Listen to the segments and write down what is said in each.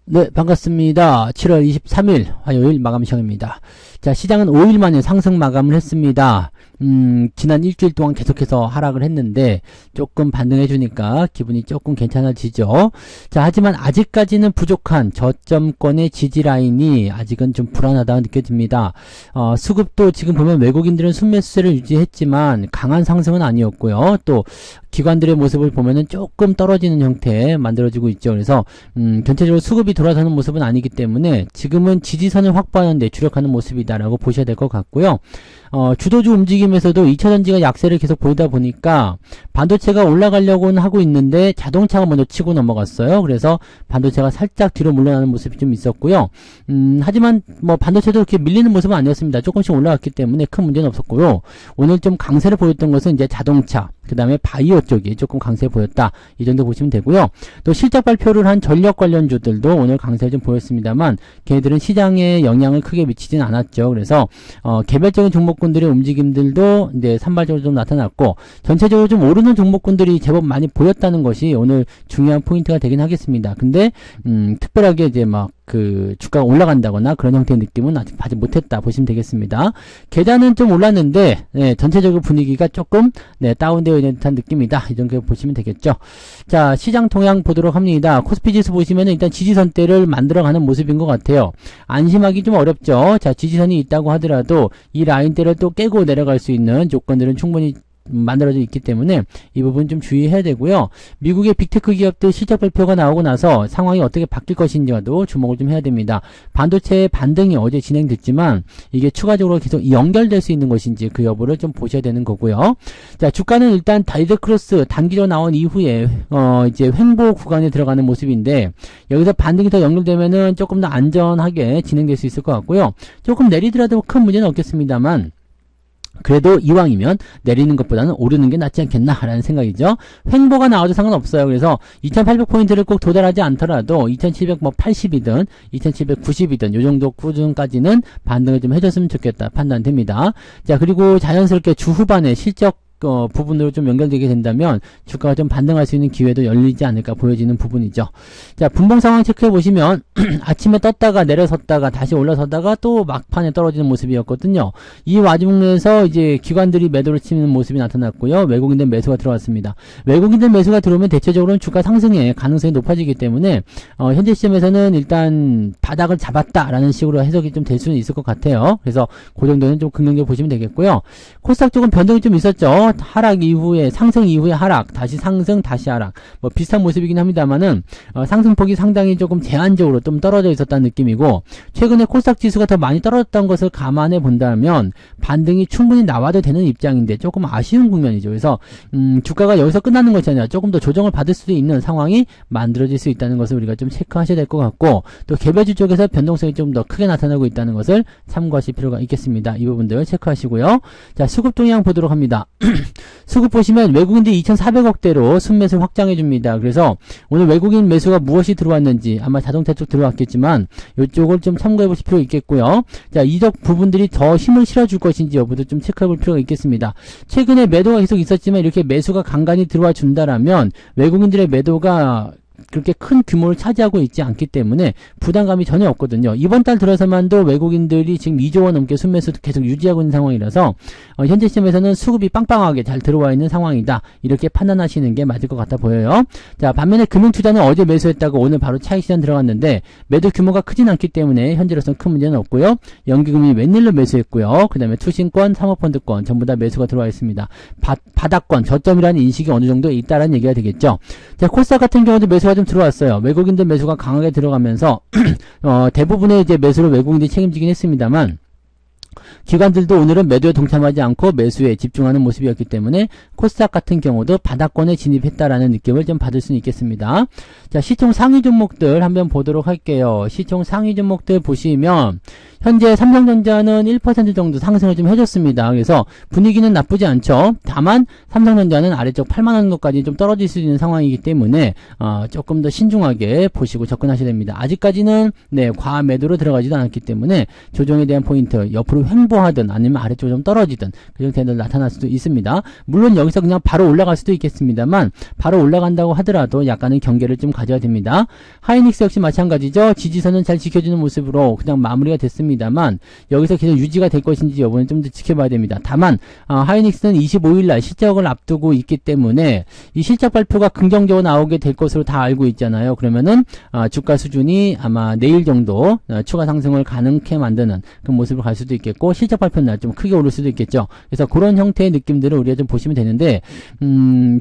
네, 반갑습니다. 7월 23일 화요일 마감 시간입니다. 자, 시장은 5일 만에 상승 마감을 했습니다. 지난 일주일 동안 계속해서 하락을 했는데 조금 반등해주니까 기분이 조금 괜찮아지죠. 자, 하지만 아직까지는 부족한 저점권의 지지라인이 아직은 좀 불안하다고 느껴집니다. 수급도 지금 보면 외국인들은 순매수세를 유지했지만 강한 상승은 아니었고요. 또 기관들의 모습을 보면은 조금 떨어지는 형태 만들어지고 있죠. 그래서 전체적으로 수급이 돌아서는 모습은 아니기 때문에 지금은 지지선을 확보하는 데 주력하는 모습이다라고 보셔야 될 것 같고요. 주도주 움직임에서도 2차전지가 약세를 계속 보이다 보니까 반도체가 올라가려고는 하고 있는데 자동차가 먼저 치고 넘어갔어요. 그래서 반도체가 살짝 뒤로 물러나는 모습이 좀 있었고요. 하지만 뭐 반도체도 그렇게 밀리는 모습은 아니었습니다. 조금씩 올라갔기 때문에 큰 문제는 없었고요. 오늘 좀 강세를 보였던 것은 이제 자동차, 그 다음에 바이오 쪽이 조금 강세 보였다. 이 정도 보시면 되고요. 또 실적 발표를 한 전력 관련주들도 오늘 강세를 좀 보였습니다만 걔네들은 시장에 영향을 크게 미치진 않았죠. 그래서 개별적인 종목군들의 움직임들도 이제 산발적으로 좀 나타났고 전체적으로 좀 오르는 종목군들이 제법 많이 보였다는 것이 오늘 중요한 포인트가 되긴 하겠습니다. 근데 특별하게 이제 막 주가가 올라간다거나 그런 형태의 느낌은 아직 받지 못했다 보시면 되겠습니다. 계단은 좀 올랐는데 전체적으로 분위기가 조금 다운되어 있는 듯한 느낌이다. 이 정도 보시면 되겠죠. 자, 시장 동향 보도록 합니다. 코스피 지수 보시면 일단 지지선대를 만들어가는 모습인 것 같아요. 안심하기 좀 어렵죠. 자, 지지선이 있다고 하더라도 이 라인대를 또 깨고 내려갈 수 있는 조건들은 충분히 만들어져 있기 때문에 이 부분 좀 주의해야 되고요. 미국의 빅테크 기업들 실적 발표가 나오고 나서 상황이 어떻게 바뀔 것인지와도 주목을 좀 해야 됩니다. 반도체의 반등이 어제 진행됐지만 이게 추가적으로 계속 연결될 수 있는 것인지 그 여부를 좀 보셔야 되는 거고요. 자, 주가는 일단 다이드 크로스 단기로 나온 이후에 이제 횡보 구간에 들어가는 모습인데 여기서 반등이 더 연결되면은 조금 더 안전하게 진행될 수 있을 것 같고요. 조금 내리더라도 큰 문제는 없겠습니다만 그래도 이왕이면 내리는 것보다는 오르는 게 낫지 않겠나라는 생각이죠. 횡보가 나와도 상관없어요. 그래서 2800포인트를 꼭 도달하지 않더라도 2780이든 2790이든 요 정도 수준까지는 반등을 좀 해줬으면 좋겠다 판단됩니다. 자, 그리고 자연스럽게 주 후반에 실적 부분으로 좀 연결되게 된다면 주가가 좀 반등할 수 있는 기회도 열리지 않을까 보여지는 부분이죠. 자, 분봉 상황 체크해 보시면 아침에 떴다가 내려섰다가 다시 올라섰다가 또 막판에 떨어지는 모습이었거든요. 이 와중에서 이제 기관들이 매도를 치는 모습이 나타났고요. 외국인들 매수가 들어왔습니다. 외국인들 매수가 들어오면 대체적으로는 주가 상승의 가능성이 높아지기 때문에 현재 시점에서는 일단 바닥을 잡았다라는 식으로 해석이 좀 될 수는 있을 것 같아요. 그래서 그 정도는 좀 긍정적으로 보시면 되겠고요. 코스닥 쪽은 변동이 좀 있었죠. 하락 이후에 상승 이후에 하락, 다시 상승, 다시 하락, 뭐 비슷한 모습이긴 합니다만은 상승폭이 상당히 조금 제한적으로 좀 떨어져 있었다는 느낌이고 최근에 코스닥 지수가 더 많이 떨어졌던 것을 감안해 본다면 반등이 충분히 나와도 되는 입장인데 조금 아쉬운 국면이죠. 그래서 주가가 여기서 끝나는 것이 아니라 조금 더 조정을 받을 수도 있는 상황이 만들어질 수 있다는 것을 우리가 좀 체크하셔야 될 것 같고 또 개별주 쪽에서 변동성이 좀 더 크게 나타나고 있다는 것을 참고하실 필요가 있겠습니다. 이 부분들 체크하시고요. 자, 수급 동향 보도록 합니다. 수급 보시면 외국인들이 2,400억대로 순매수 확장해 줍니다. 그래서 오늘 외국인 매수가 무엇이 들어왔는지 아마 자동차 쪽 들어왔겠지만 이쪽을 좀 참고해 보실 필요가 있겠고요. 자, 이적 부분들이 더 힘을 실어줄 것인지 여부도 좀 체크해 볼 필요가 있겠습니다. 최근에 매도가 계속 있었지만 이렇게 매수가 간간히 들어와 준다라면 외국인들의 매도가 그렇게 큰 규모를 차지하고 있지 않기 때문에 부담감이 전혀 없거든요. 이번 달 들어서만도 외국인들이 지금 2조 원 넘게 순매수 계속 유지하고 있는 상황이라서 현재 시점에서는 수급이 빵빵하게 잘 들어와 있는 상황이다. 이렇게 판단하시는 게 맞을 것 같아 보여요. 자, 반면에 금융투자는 어제 매수했다고 오늘 바로 차익시장 들어갔는데 매도 규모가 크진 않기 때문에 현재로서는 큰 문제는 없고요. 연기금이 웬일로 매수했고요. 그 다음에 투신권, 사모펀드권 전부 다 매수가 들어와 있습니다. 바닥권, 저점이라는 인식이 어느 정도 있다라는 얘기가 되겠죠. 자, 코스닥 같은 경우도 매수가 좀 들어왔어요. 외국인들 매수가 강하게 들어가면서 대부분의 이제 매수를 외국인들이 책임지긴 했습니다만 기관들도 오늘은 매도에 동참하지 않고 매수에 집중하는 모습이었기 때문에 코스닥 같은 경우도 바닥권에 진입했다라는 느낌을 좀 받을 수는 있겠습니다. 자, 시총 상위 종목들 한번 보도록 할게요. 시총 상위 종목들 보시면 현재 삼성전자는 1% 정도 상승을 좀 해줬습니다. 그래서 분위기는 나쁘지 않죠. 다만 삼성전자는 아래쪽 8만원 정도까지 좀 떨어질 수 있는 상황이기 때문에 조금 더 신중하게 보시고 접근하셔야 됩니다. 아직까지는 과매도로 들어가지도 않았기 때문에 조정에 대한 포인트, 옆으로 횡보하든 아니면 아래쪽으로 좀 떨어지든 그 형태들 나타날 수도 있습니다. 물론 여기서 그냥 바로 올라갈 수도 있겠습니다만 바로 올라간다고 하더라도 약간의 경계를 좀 가져야 됩니다. 하이닉스 역시 마찬가지죠. 지지선은 잘 지켜주는 모습으로 그냥 마무리가 됐습니다만 여기서 계속 유지가 될 것인지 여부는 좀 더 지켜봐야 됩니다. 다만 하이닉스는 25일날 실적을 앞두고 있기 때문에 이 실적 발표가 긍정적으로 나오게 될 것으로 다 알고 있잖아요. 그러면은 주가 수준이 아마 내일 정도 추가 상승을 가능케 만드는 그 모습을 갈 수도 있겠고 실적 발표 날 좀 크게 오를 수도 있겠죠. 그래서 그런 형태의 느낌들을 우리가 좀 보시면 되는데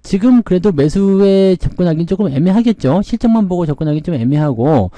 지금 그래도 매수에 접근하기는 조금 애매하겠죠. 실적만 보고 접근하기 좀 애매하고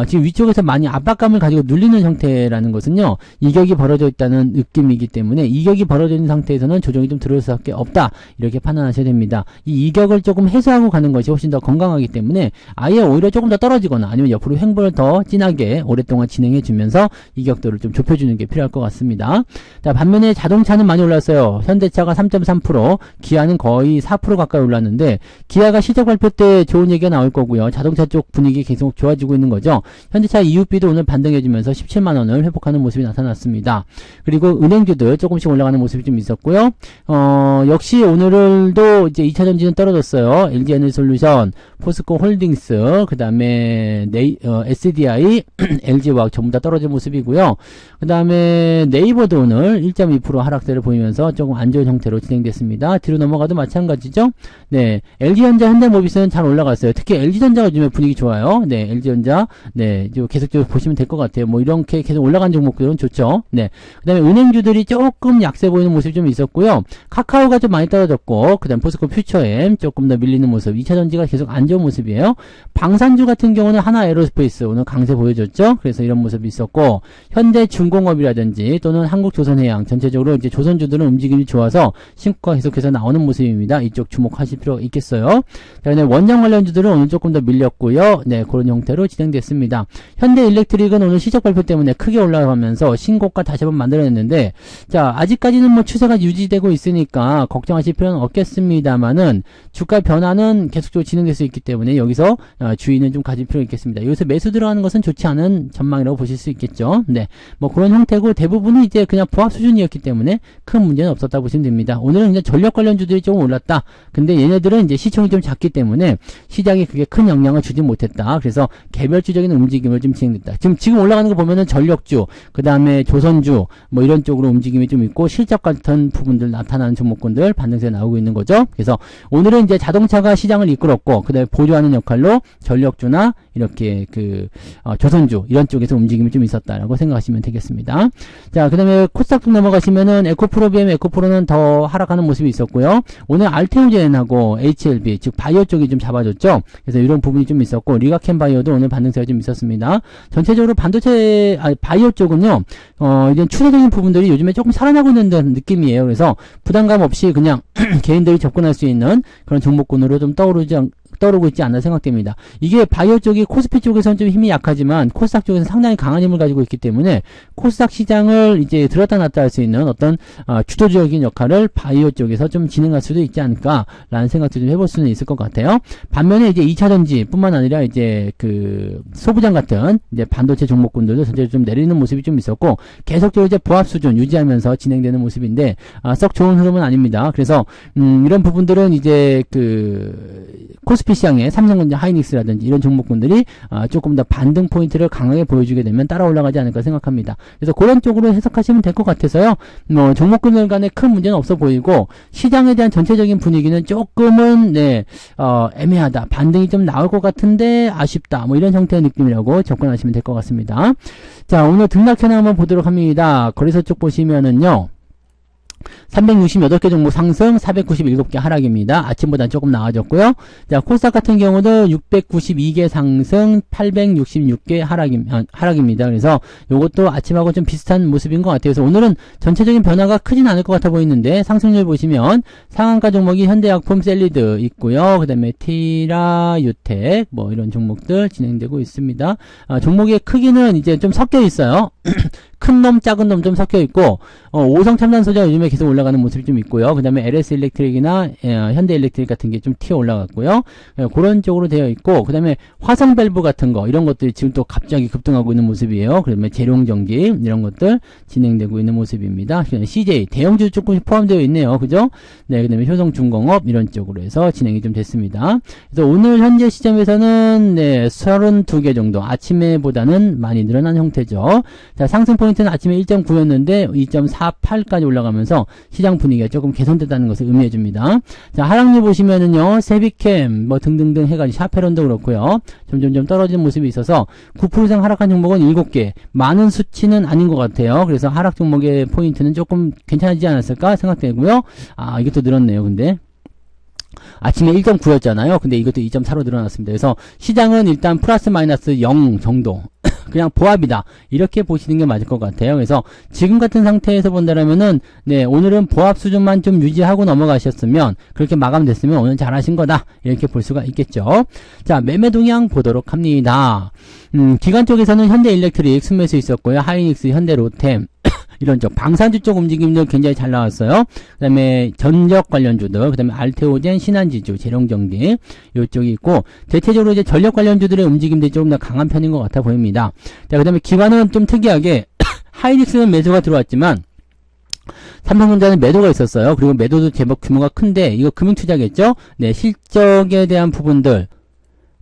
지금 위쪽에서 많이 압박감을 가지고 눌리는 형태라는 것은요. 이격이 벌어져 있다는 느낌이기 때문에 이격이 벌어져 있는 상태에서는 조정이 좀 들어올 수밖에 없다. 이렇게 판단하셔야 됩니다. 이 이격을 조금 해소하고 가는 것이 훨씬 더 건강하기 때문에 아예 오히려 조금 더 떨어지거나 아니면 옆으로 횡보를 더 진하게 오랫동안 진행해 주면서 이격도를 좀 좁혀주는 게 필요할 것 같습니다. 자, 반면에 자동차는 많이 올랐어요. 현대차가 3.3%, 기아는 거의 4% 가까이 올랐는데 기아가 실적 발표 때 좋은 얘기가 나올 거고요. 자동차 쪽 분위기 계속 좋아지고 있는 거죠. 현대차 EUB도 오늘 반등해주면서 17만원을 회복하는 모습이 나타났습니다. 그리고 은행주들 조금씩 올라가는 모습이 좀 있었고요. 역시 오늘도 이제 2차전지는 떨어졌어요. LG에너지솔루션, 포스코 홀딩스, 그 다음에 SDI, LG화학 전부 다 떨어진 모습이고요. 그 다음에 네이버도 오늘 1.2% 하락세를 보이면서 조금 안 좋은 형태로 진행됐습니다. 뒤로 넘어가도 마찬가지죠. 네, LG전자, 현대모비스는 잘 올라갔어요. 특히 LG전자가 요즘에 분위기 좋아요. 네, LG전자, 네, 계속적으로 보시면 될 것 같아요. 뭐 이렇게 계속 올라간 종목들은 좋죠. 네, 그 다음에 은행주들이 조금 약세 보이는 모습이 좀 있었고요. 카카오가 좀 많이 떨어졌고, 그 다음 포스코 퓨처엠 조금 더 밀리는 모습. 2차전지가 계속 안 좋은 모습이에요. 방산주 같은 경우는 하나 에어로스페이스 오늘 강세 보여줬죠. 그래서 이런 모습이 있었고, 현대중공업이라든지 또는 한국조선해양 전체적으로 이제 조선주들은 움직임이 좋아서 신고가 계속해서 나오는 모습입니다. 이쪽 주목하실 필요가 있겠어요. 자, 그다음에 원장 관련주들은 오늘 조금 더 밀렸고요. 네, 그런 형태로 진행됐습니다. 현대일렉트릭은 오늘 실적 발표 때문에 크게 올라가면서 신고가 다시 한번 만들어냈는데, 자, 아직까지는 뭐 추세가 유지되고 있으니까 걱정하실 필요는 없겠습니다만은 주가 변화는 계속적으로 진행될 수 있기 때문에 여기서 주의는 좀 가질 필요가 있겠습니다. 여기서 매수 들어가는 것은 좋지 않은 전망이라고 보실 수 있겠죠. 네, 뭐 그런 형태고 대부분은 이제 그냥 보합 수준이었기 때문에 큰 문제는 없었다 보시면 됩니다. 오늘은 그냥 전력 관련주들이 조금 올랐다. 근데 얘네들은 이제 시총이 좀 작기 때문에 시장에 그게 큰 영향을 주지 못했다. 그래서 개별주적인 움직임을 좀 진행됐다. 지금 올라가는 거 보면은 전력주, 그 다음에 조선주, 뭐 이런 쪽으로 움직임이 좀 있고 실적 같은 부분들 나타나는 종목군들 반등세 나오고 있는 거죠. 그래서 오늘은 이제 자동차가 시장을 이끌었고, 그 다음에 보조하는 역할로 전력주나 이렇게 조선주 이런 쪽에서 움직임이 좀 있었다라고 생각하시면 되겠습니다. 자, 그 다음에 코스닥 쪽 넘어가시면은 에코프로 비하면 에코프로는 더 하락하는 모습이 있었고요. 오늘 알테오젠하고 HLB 즉 바이오 쪽이 좀 잡아줬죠. 그래서 이런 부분이 좀 있었고 리가켄 바이오도 오늘 반등세가 좀 있었습니다. 전체적으로 반도체 바이오 쪽은요 이제 추세적인 부분들이 요즘에 조금 살아나고 있는 느낌이에요. 그래서 부담감 없이 그냥 개인들이 접근할 수 있는 그런 종목군으로 좀 떠오르고 있지 않나 생각됩니다. 이게 바이오 쪽이 코스피 쪽에서는 좀 힘이 약하지만 코스닥 쪽에서는 상당히 강한 힘을 가지고 있기 때문에 코스닥 시장을 이제 들었다 놨다 할 수 있는 어떤 주도적인 역할을 바이오 쪽에서 좀 진행할 수도 있지 않을까라는 생각도 좀 해볼 수는 있을 것 같아요. 반면에 이제 2차전지 뿐만 아니라 이제 소부장 같은 이제 반도체 종목군들도 전체적으로 좀 내리는 모습이 좀 있었고 계속적으로 이제 보합 수준 유지하면서 진행되는 모습인데 썩 좋은 흐름은 아닙니다. 그래서 이런 부분들은 이제 코스피 시장의 삼성전자, 하이닉스라든지 이런 종목군들이 조금 더 반등 포인트를 강하게 보여주게 되면 따라 올라가지 않을까 생각합니다. 그래서 그런 쪽으로 해석하시면 될 것 같아서요. 종목군들 간에 큰 문제는 없어 보이고 시장에 대한 전체적인 분위기는 조금은 애매하다. 반등이 좀 나올 것 같은데 아쉽다. 뭐 이런 형태의 느낌이라고 접근하시면 될 것 같습니다. 자, 오늘 등락현황 한번 보도록 합니다. 거래소 쪽 보시면은요. 368개 종목 상승, 497개 하락입니다. 아침보다 조금 나아졌고요. 자, 코스닥 같은 경우도 692개 상승, 866개 하락입니다. 그래서 요것도 아침하고 좀 비슷한 모습인 것 같아요. 그래서 오늘은 전체적인 변화가 크진 않을 것 같아 보이는데 상승률 보시면 상한가 종목이 현대약품, 셀리드 있고요. 그 다음에 티라, 유텍 뭐 이런 종목들 진행되고 있습니다. 종목의 크기는 이제 좀 섞여 있어요. 큰 놈, 작은 놈 좀 섞여 있고, 오성 첨단 소재가 요즘에 계속 올라가는 모습이 좀 있고요. 그 다음에 LS 일렉트릭이나 현대 일렉트릭 같은 게 좀 튀어 올라갔고요. 그런 쪽으로 되어 있고, 그 다음에 화성 밸브 같은 거, 이런 것들이 지금 또 갑자기 급등하고 있는 모습이에요. 그 다음에 재룡전기, 이런 것들 진행되고 있는 모습입니다. CJ, 대형주 조금 포함되어 있네요. 그죠? 네, 그 다음에 효성중공업, 이런 쪽으로 해서 진행이 좀 됐습니다. 그래서 오늘 현재 시점에서는, 네, 32개 정도, 아침에보다는 많이 늘어난 형태죠. 자, 상승 포인트는 아침에 1.9였는데 2.48까지 올라가면서 시장 분위기가 조금 개선됐다는 것을 의미해 줍니다. 자, 하락률 보시면은요, 세비캠 뭐 등등등 해가지고 샤페론도 그렇고요. 점점점 떨어지는 모습이 있어서 9% 이상 하락한 종목은 7개. 많은 수치는 아닌 것 같아요. 그래서 하락 종목의 포인트는 조금 괜찮아지지 않았을까 생각되고요. 아, 이것도 늘었네요. 근데 아침에 1.9였잖아요. 근데 이것도 2.4로 늘어났습니다. 그래서 시장은 일단 플러스 마이너스 0 정도. 그냥 보합이다. 이렇게 보시는 게 맞을 것 같아요. 그래서 지금 같은 상태에서 본다면은, 네, 오늘은 보합 수준만 좀 유지하고 넘어가셨으면, 그렇게 마감됐으면 오늘 잘하신 거다. 이렇게 볼 수가 있겠죠. 자, 매매 동향 보도록 합니다. 기관 쪽에서는 현대 일렉트릭 순매수 있었고요. 하이닉스, 현대 로템. 이런 쪽 방산주 쪽 움직임도 굉장히 잘 나왔어요. 그 다음에 전력 관련주들, 그 다음에 알테오젠, 신한지주, 재룡전기 이쪽이 있고, 대체적으로 이제 전력 관련주들의 움직임들이 조금 더 강한 편인 것 같아 보입니다. 자, 그 다음에 기관은 좀 특이하게 하이닉스는 매수가 들어왔지만 삼성전자는 매도가 있었어요. 그리고 매도도 제법 규모가 큰데 이거 금융투자겠죠? 네, 실적에 대한 부분들.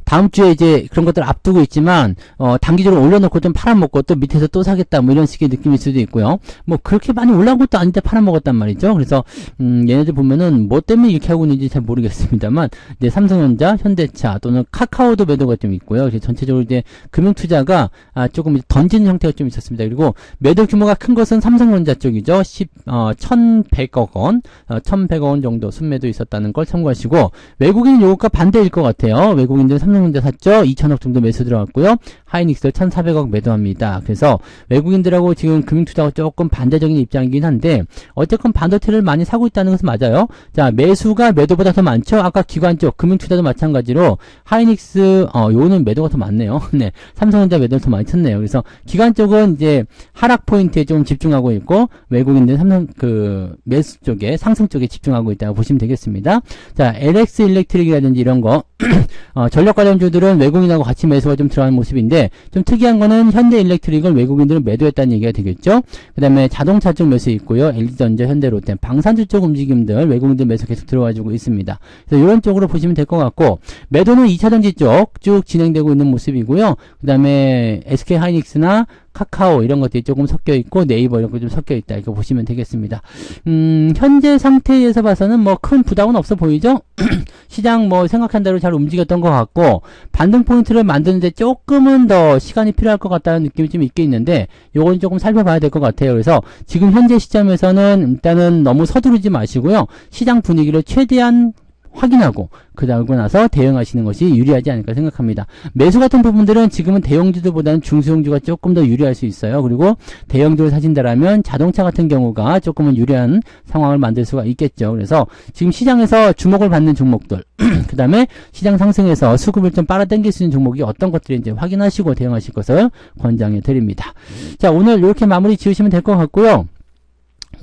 다음 주에 이제 그런 것들 앞두고 있지만, 단기적으로 올려놓고 좀 팔아먹고 또 밑에서 또 사겠다, 뭐 이런 식의 느낌일 수도 있고요. 뭐 그렇게 많이 올라온 것도 아닌데 팔아먹었단 말이죠. 그래서, 얘네들 보면은 뭐 때문에 이렇게 하고 있는지 잘 모르겠습니다만, 이제 삼성전자, 현대차 또는 카카오도 매도가 좀 있고요. 그래서 전체적으로 이제 금융투자가, 조금 던지는 형태가 좀 있었습니다. 그리고 매도 규모가 큰 것은 삼성전자 쪽이죠. 1,100억 원, 1,100억 원 정도 순매도 있었다는 걸 참고하시고, 외국인 요것과 반대일 것 같아요. 외국인들은 삼성전자 샀죠. 2,000억 정도 매수 들어갔고요. 하이닉스 1,400억 매도합니다. 그래서 외국인들하고 지금 금융투자가 조금 반대적인 입장이긴 한데 어쨌건 반도체를 많이 사고 있다는 것은 맞아요. 자, 매수가 매도보다 더 많죠. 아까 기관 쪽 금융투자도 마찬가지로 하이닉스 요는 매도가 더 많네요. 네, 삼성전자 매도를 더 많이 쳤네요. 그래서 기관 쪽은 이제 하락 포인트에 좀 집중하고 있고 외국인들은 삼성 매수 쪽에 상승 쪽에 집중하고 있다고 보시면 되겠습니다. 자, LX 일렉트릭이라든지 이런 거 전력 관련주들은 외국인하고 같이 매수가 좀 들어가는 모습인데 좀 특이한 거는 현대 일렉트릭을 외국인들은 매도했다는 얘기가 되겠죠. 그 다음에 자동차 쪽 매수 있고요. LG전자, 현대로템, 방산주 쪽 움직임들 외국인들 매수 계속 들어가지고 있습니다. 그래서 이런 쪽으로 보시면 될 것 같고 매도는 2차전지 쪽 쭉 진행되고 있는 모습이고요. 그 다음에 SK 하이닉스나 카카오 이런 것들이 조금 섞여 있고 네이버 이런 거 좀 섞여 있다 이렇게 보시면 되겠습니다. 현재 상태에서 봐서는 뭐 큰 부담은 없어 보이죠? 시장 뭐 생각한 대로 잘 움직였던 것 같고 반등 포인트를 만드는데 조금은 더 시간이 필요할 것 같다는 느낌이 좀 있긴 있는데 요건 조금 살펴봐야 될 것 같아요. 그래서 지금 현재 시점에서는 일단은 너무 서두르지 마시고요. 시장 분위기를 최대한 확인하고 그러고 나서 대응하시는 것이 유리하지 않을까 생각합니다. 매수 같은 부분들은 지금은 대형주들보다는 중소형주가 조금 더 유리할 수 있어요. 그리고 대형주를 사신다라면 자동차 같은 경우가 조금은 유리한 상황을 만들 수가 있겠죠. 그래서 지금 시장에서 주목을 받는 종목들 그 다음에 시장 상승에서 수급을 좀 빨아당길 수 있는 종목이 어떤 것들인지 확인하시고 대응하실 것을 권장해 드립니다. 자, 오늘 이렇게 마무리 지으시면 될 것 같고요.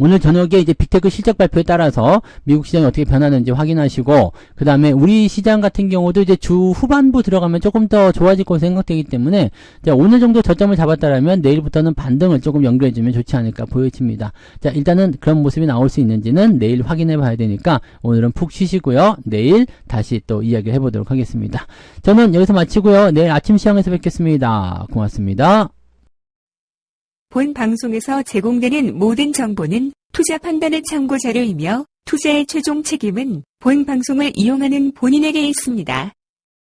오늘 저녁에 이제 빅테크 실적 발표에 따라서 미국 시장이 어떻게 변하는지 확인하시고 그 다음에 우리 시장 같은 경우도 이제 주 후반부 들어가면 조금 더 좋아질 것으로 생각되기 때문에 자, 오늘 정도 저점을 잡았다라면 내일부터는 반등을 조금 연결해주면 좋지 않을까 보여집니다. 자, 일단은 그런 모습이 나올 수 있는지는 내일 확인해 봐야 되니까 오늘은 푹 쉬시고요. 내일 다시 또 이야기를 해보도록 하겠습니다. 저는 여기서 마치고요. 내일 아침 시황에서 뵙겠습니다. 고맙습니다. 본 방송에서 제공되는 모든 정보는 투자 판단의 참고 자료이며 투자의 최종 책임은 본 방송을 이용하는 본인에게 있습니다.